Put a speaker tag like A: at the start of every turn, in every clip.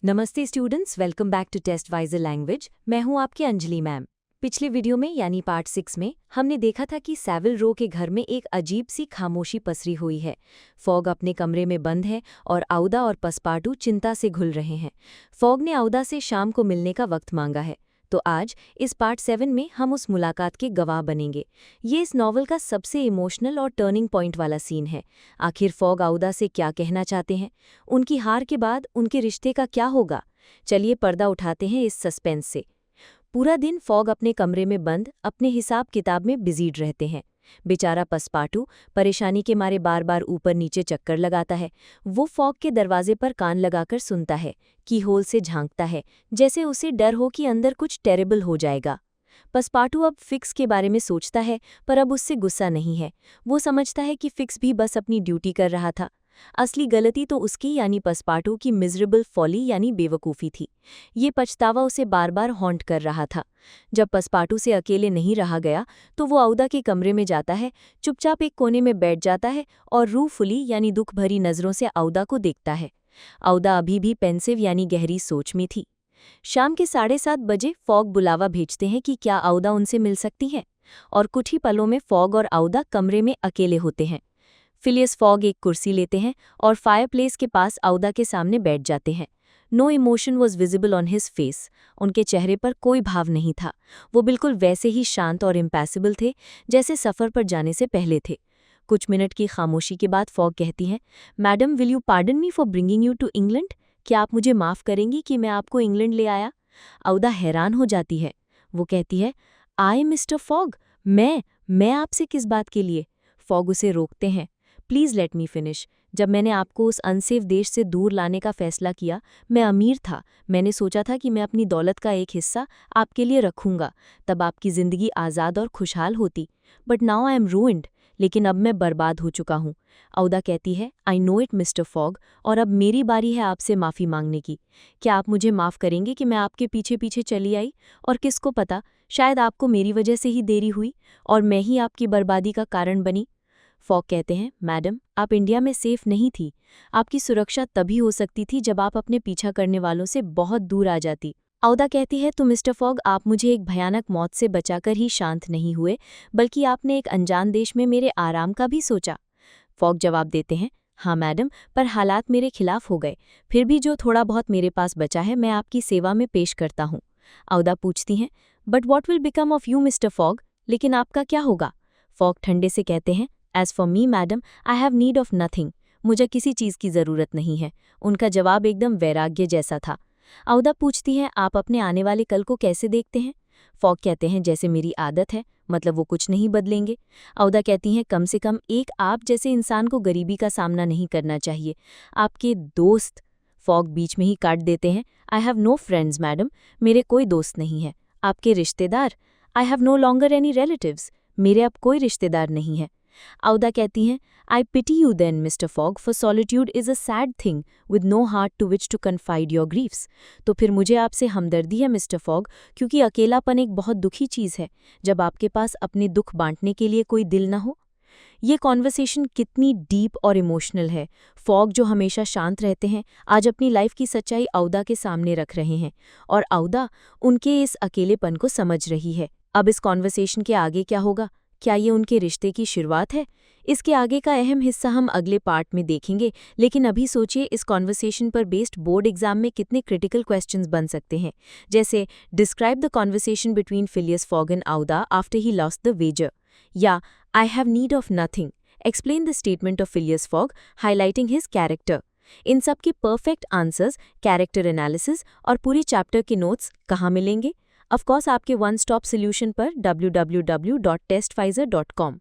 A: नमस्ते students, welcome back to Testwiser language. मैं हूं आपकी अंजलि मैम। पिछले वीडियो में यानी पार्ट 6 में हमने देखा था कि सेविल रो के घर में एक अजीब सी खामोशी पसरी हुई है। फॉग अपने कमरे में बंद है और आउदा और पसपाटू चिंता से घुल रहे हैं। फॉग ने आउदा से शाम को मिलने का वक्त मांगा है, तो आज इस पार्ट 7 में हम उस मुलाकात के गवाह बनेंगे। ये इस नॉवल का सबसे इमोशनल और टर्निंग पॉइंट वाला सीन है। आखिर फॉग आउदा से क्या कहना चाहते हैं, उनकी हार के बाद उनके रिश्ते का क्या होगा। चलिए पर्दा उठाते हैं इस सस्पेंस से। पूरा दिन फॉग अपने कमरे में बंद अपने हिसाब किताब में बिजीड रहते हैं। बेचारा पसपाटू परेशानी के मारे बार बार ऊपर नीचे चक्कर लगाता है। वो फॉग के दरवाजे पर कान लगाकर सुनता है, की होल से झांकता है, जैसे उसे डर हो कि अंदर कुछ टेरेबल हो जाएगा। पसपाटू अब फिक्स के बारे में सोचता है, पर अब उससे गुस्सा नहीं है। वो समझता है कि फिक्स भी बस अपनी ड्यूटी कर रहा था। असली गलती तो उसकी यानी पसपाटू की मिजरेबल फॉली यानी बेवकूफ़ी थी। ये पछतावा उसे बार बार हॉन्ट कर रहा था। जब पसपाटू से अकेले नहीं रहा गया तो वो आउदा के कमरे में जाता है, चुपचाप एक कोने में बैठ जाता है और रूफुली यानी दुख भरी नज़रों से आउदा को देखता है। आउदा अभी भी पेंसिव यानी गहरी सोच में थी। शाम के 7:30 बजे फॉग बुलावा भेजते हैं कि क्या आउदा उनसे मिल सकती है, और कुछ ही पलों में फॉग और आउदा कमरे में अकेले होते हैं। फिलियस फॉग एक कुर्सी लेते हैं और फायरप्लेस के पास आउदा के सामने बैठ जाते हैं। No emotion was visible on his face. उनके चेहरे पर कोई भाव नहीं था। वो बिल्कुल वैसे ही शांत और इम्पैसिबल थे जैसे सफ़र पर जाने से पहले थे। कुछ मिनट की खामोशी के बाद फॉग कहती हैं, madam will you pardon me for bringing you to England. क्या आप मुझे माफ़ करेंगी कि मैं आपको इंग्लैंड ले आया। आउदा हैरान हो जाती है। वो कहती है, आई मिस्टर फॉग, मैं आपसे किस बात के लिए। फॉग उसे रोकते हैं। Please let me finish. जब मैंने आपको उस अनसेफ देश से दूर लाने का फैसला किया, मैं अमीर था। मैंने सोचा था कि मैं अपनी दौलत का एक हिस्सा आपके लिए रखूंगा, तब आपकी ज़िंदगी आज़ाद और खुशहाल होती। But now I am ruined. लेकिन अब मैं बर्बाद हो चुका हूँ। आउदा कहती है, I know it mister fog, और अब मेरी बारी है आपसे माफ़ी मांगने की। क्या आप मुझे माफ़ करेंगे कि मैं आपके पीछे पीछे चली आई, और किसको पता, शायद आपको मेरी वजह से ही देरी हुई और मैं ही आपकी बर्बादी का कारण बनी। फॉग कहते हैं, मैडम आप इंडिया में सेफ नहीं थी। आपकी सुरक्षा तभी हो सकती थी जब आप अपने पीछा करने वालों से बहुत दूर आ जाती। आउदा कहती है, तो मिस्टर फॉग आप मुझे एक भयानक मौत से बचाकर ही शांत नहीं हुए, बल्कि आपने एक अनजान देश में मेरे आराम का भी सोचा। फॉग जवाब देते हैं, हाँ मैडम, पर हालात मेरे खिलाफ हो गए। फिर भी जो थोड़ा बहुत मेरे पास बचा है मैं आपकी सेवा में पेश करता हूँ। आउदा पूछती हैं, but what will become of you mister Fogg. लेकिन आपका क्या होगा। फॉग ठंडे से कहते हैं, as for me madam I have need of nothing. मुझे किसी चीज़ की ज़रूरत नहीं है। उनका जवाब एकदम वैराग्य जैसा था। आउदा पूछती हैं, आप अपने आने वाले कल को कैसे देखते हैं। फॉग कहते हैं, जैसे मेरी आदत है, मतलब वो कुछ नहीं बदलेंगे। आउदा कहती हैं, कम से कम एक आप जैसे इंसान को गरीबी का सामना नहीं करना चाहिए। आपके दोस्त। फॉग बीच में ही काट देते हैं, I have no friends madam, मेरे कोई दोस्त नहीं है। आपके रिश्तेदार। I have no longer any relatives, मेरे अब कोई रिश्तेदार नहीं है। आउदा कहती हैं, I pity you then Mister Fogg, for solitude is a sad thing with no heart to which to confide your griefs. तो फिर मुझे आपसे हमदर्दी है मिस्टर फॉग, क्योंकि अकेलापन एक बहुत दुखी चीज़ है जब आपके पास अपने दुख बांटने के लिए कोई दिल न हो। ये कॉन्वर्सेशन कितनी डीप और इमोशनल है। फॉग जो हमेशा शांत रहते हैं आज अपनी लाइफ की सच्चाई आउदा के सामने रख रहे हैं, और आउदा उनके इस अकेलेपन को समझ रही है। अब इस कॉन्वर्सेशन के आगे क्या होगा। क्या ये उनके रिश्ते की शुरुआत है। इसके आगे का अहम हिस्सा हम अगले पार्ट में देखेंगे, लेकिन अभी सोचिए इस कॉन्वर्सेशन पर बेस्ड बोर्ड एग्जाम में कितने क्रिटिकल क्वेश्चंस बन सकते हैं, जैसे describe the conversation between Phileas Fogg and Aouda after he lost the wager, या I have need of nothing, explain the statement of Phileas Fogg highlighting his character. इन सब के परफेक्ट आंसर्स, कैरेक्टर एनालिसिस और पूरी चैप्टर के notes कहाँ मिलेंगे। Of course आपके वन स्टॉप सोल्यूशन पर www.testfizer.com।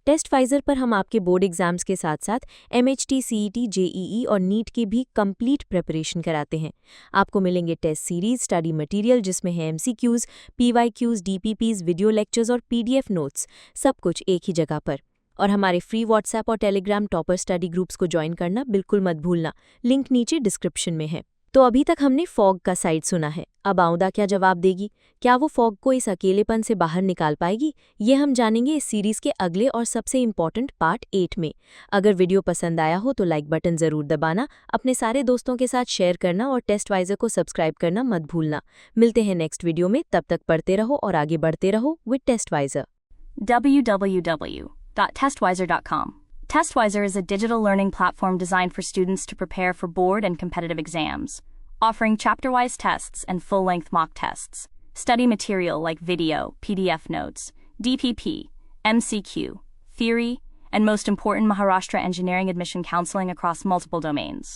A: टेस्टफाइजर पर हम आपके बोर्ड एग्जाम्स के साथ साथ MHT, CET, JEE और नीट की भी कंप्लीट प्रिपरेशन कराते हैं। आपको मिलेंगे टेस्ट सीरीज, स्टडी मटेरियल जिसमें है MCQs, PYQs, DPPs, video lectures और PDF नोट्स, सब कुछ एक ही जगह पर। और हमारे फ्री व्हाट्सएप और टेलीग्राम टॉपर स्टडी ग्रुप्स को ज्वाइन करना बिल्कुल मत भूलना, लिंक नीचे डिस्क्रिप्शन में है। तो अभी तक हमने फॉग का साइड सुना है, अब आउदा क्या जवाब देगी? क्या वो फॉग को इस अकेलेपन से बाहर निकाल पाएगी? ये हम जानेंगे इस सीरीज़ के अगले और सबसे इम्पॉर्टेंट पार्ट 8 में। अगर वीडियो पसंद आया हो तो लाइक बटन ज़रूर दबाना, अपने सारे दोस्तों के साथ शेयर करना और टेस्टवाइजर को सब्सक्राइब करना मत भूलना। मिलते हैं नेक्स्ट वीडियो में, तब तक पढ़ते रहो और आगे बढ़ते रहो with टेस्टवाइजर।
B: www.testwiser.com. Testwiser is a digital learning platform designed for students to prepare for board and competitive exams, offering chapter-wise tests and full-length mock tests. Study material like video, PDF notes, DPP, MCQ, theory, and most important, Maharashtra engineering admission counseling across multiple domains.